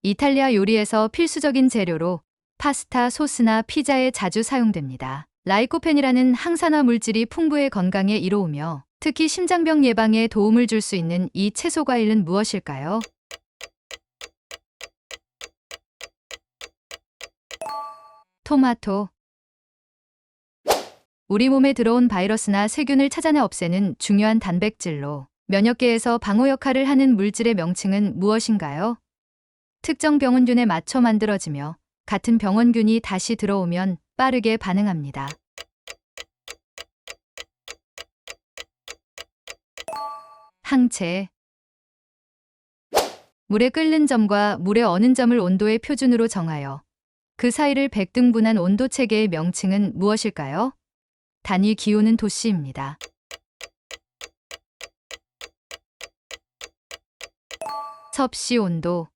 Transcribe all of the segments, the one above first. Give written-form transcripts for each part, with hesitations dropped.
이탈리아 요리에서 필수적인 재료로 파스타, 소스나 피자에 자주 사용됩니다. 라이코펜이라는 항산화 물질이 풍부해 건강에 이로우며 특히 심장병 예방에 도움을 줄 수 있는 이 채소 과일은 무엇일까요? 토마토. 우리 몸에 들어온 바이러스나 세균을 찾아내 없애는 중요한 단백질로 면역계에서 방어 역할을 하는 물질의 명칭은 무엇인가요? 특정 병원균에 맞춰 만들어지며 같은 병원균이 다시 들어오면 빠르게 반응합니다. 항체. 물에 끓는 점과 물에 어는 점을 온도의 표준으로 정하여 그 사이를 백등분한 온도 체계의 명칭은 무엇일까요? 단위 기호는 도씨입니다. 섭씨 온도.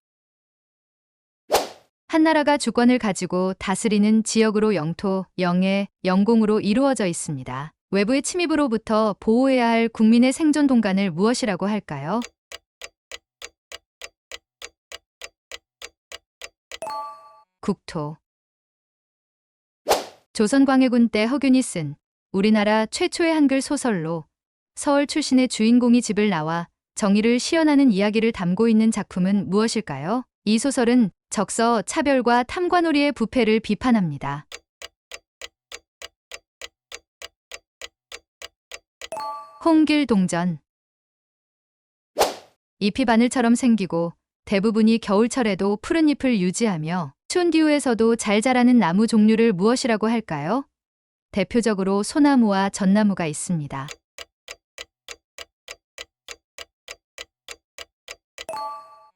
한 나라가 주권을 가지고 다스리는 지역으로 영토, 영해, 영공으로 이루어져 있습니다. 외부의 침입으로부터 보호해야 할 국민의 생존 동간을 무엇이라고 할까요? 국토. 조선광해군 때 허균이 쓴 우리나라 최초의 한글 소설로 서울 출신의 주인공이 집을 나와 정의를 시연하는 이야기를 담고 있는 작품은 무엇일까요? 이 소설은 적서, 차별과 탐관오리의 부패를 비판합니다. 홍길동전. 잎이 바늘처럼 생기고 대부분이 겨울철에도 푸른 잎을 유지하며 추운 기후에서도 잘 자라는 나무 종류를 무엇이라고 할까요? 대표적으로 소나무와 전나무가 있습니다.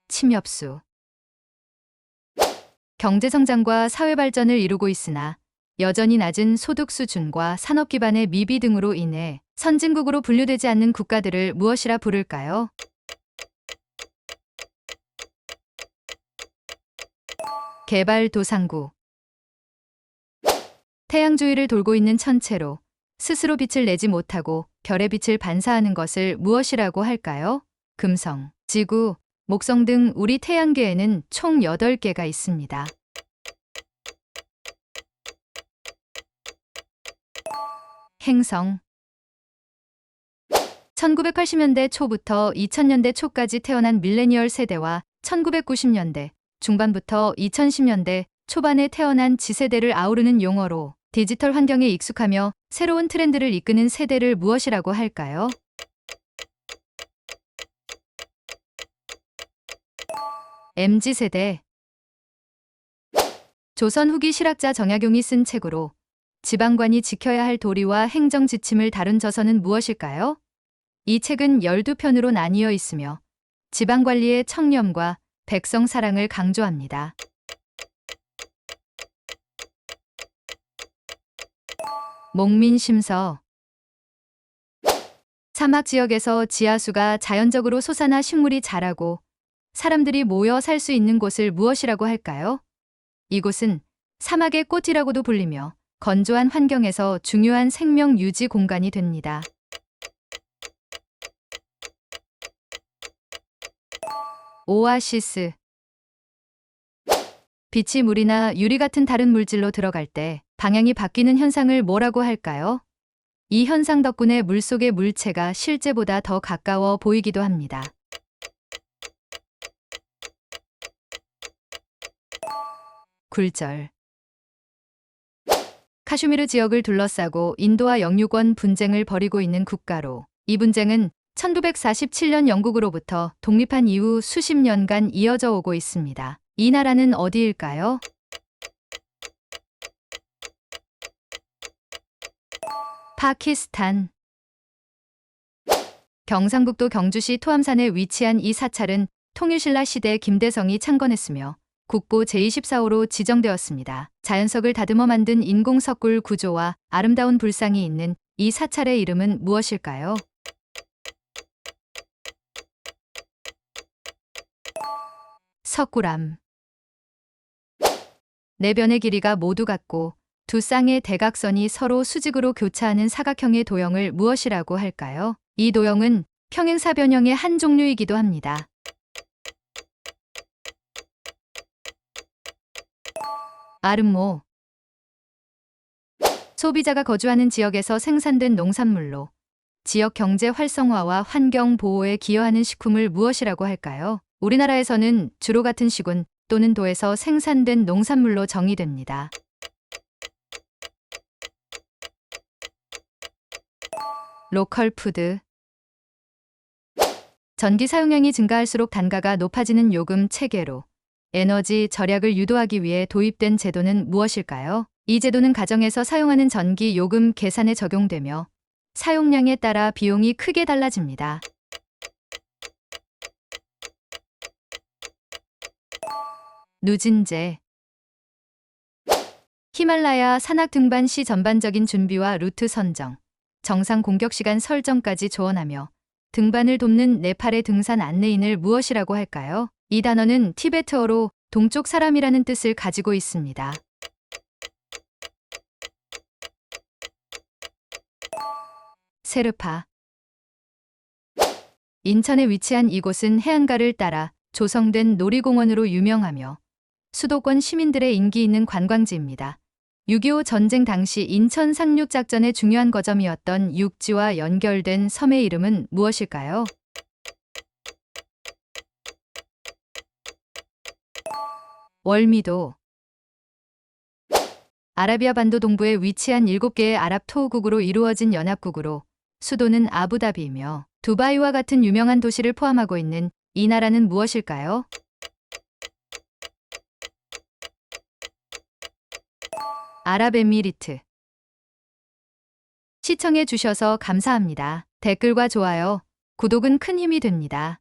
침엽수. 경제성장과 사회발전을 이루고 있으나 여전히 낮은 소득 수준과 산업 기반의 미비 등으로 인해 선진국으로 분류되지 않는 국가들을 무엇이라 부를까요? 개발도상국. 태양 주위를 돌고 있는 천체로 스스로 빛을 내지 못하고 별의 빛을 반사하는 것을 무엇이라고 할까요? 금성, 지구, 목성 등 우리 태양계에는 총 8개가 있습니다. 행성. 1980년대 초부터 2000년대 초까지 태어난 밀레니얼 세대와 1990년대 중반부터 2010년대 초반에 태어난 Z세대를 아우르는 용어로 디지털 환경에 익숙하며 새로운 트렌드를 이끄는 세대를 무엇이라고 할까요? MZ세대. 조선 후기 실학자 정약용이 쓴 책으로 지방관이 지켜야 할 도리와 행정 지침을 다룬 저서는 무엇일까요? 이 책은 12편으로 나뉘어 있으며 지방관리의 청렴과 백성 사랑을 강조합니다. 목민심서. 사막 지역에서 지하수가 자연적으로 솟아나 식물이 자라고 사람들이 모여 살 수 있는 곳을 무엇이라고 할까요? 이곳은 사막의 꽃이라고도 불리며 건조한 환경에서 중요한 생명 유지 공간이 됩니다. 오아시스. 빛이 물이나 유리 같은 다른 물질로 들어갈 때 방향이 바뀌는 현상을 뭐라고 할까요? 이 현상 덕분에 물속의 물체가 실제보다 더 가까워 보이기도 합니다. 굴절. 카슈미르 지역을 둘러싸고 인도와 영유권 분쟁을 벌이고 있는 국가로 이 분쟁은 1947년 영국으로부터 독립한 이후 수십 년간 이어져 오고 있습니다. 이 나라는 어디일까요? 파키스탄. 경상북도 경주시 토암산에 위치한 이 사찰은 통일신라 시대 김대성이 창건했으며 국보 제24호로 지정되었습니다. 자연석을 다듬어 만든 인공 석굴 구조와 아름다운 불상이 있는 이 사찰의 이름은 무엇일까요? 석굴암. 네 변의 길이가 모두 같고 두 쌍의 대각선이 서로 수직으로 교차하는 사각형의 도형을 무엇이라고 할까요? 이 도형은 평행사변형의 한 종류이기도 합니다. 아름모. 소비자가 거주하는 지역에서 생산된 농산물로 지역 경제 활성화와 환경 보호에 기여하는 식품을 무엇이라고 할까요? 우리나라에서는 주로 같은 시군 또는 도에서 생산된 농산물로 정의됩니다. 로컬 푸드. 전기 사용량이 증가할수록 단가가 높아지는 요금 체계로 에너지 절약을 유도하기 위해 도입된 제도는 무엇일까요? 이 제도는 가정에서 사용하는 전기 요금 계산에 적용되며 사용량에 따라 비용이 크게 달라집니다. 누진제. 히말라야 산악 등반 시 전반적인 준비와 루트 선정, 정상 공격 시간 설정까지 조언하며 등반을 돕는 네팔의 등산 안내인을 무엇이라고 할까요? 이 단어는 티베트어로 동쪽 사람이라는 뜻을 가지고 있습니다. 세르파. 인천에 위치한 이곳은 해안가를 따라 조성된 놀이공원으로 유명하며 수도권 시민들의 인기 있는 관광지입니다. 6.25 전쟁 당시 인천 상륙작전의 중요한 거점이었던 육지와 연결된 섬의 이름은 무엇일까요? 월미도. 아라비아 반도 동부에 위치한 7개의 아랍 토우국으로 이루어진 연합국으로 수도는 아부다비이며 두바이와 같은 유명한 도시를 포함하고 있는 이 나라는 무엇일까요? 아랍에미리트. 시청해 주셔서 감사합니다. 댓글과 좋아요, 구독은 큰 힘이 됩니다.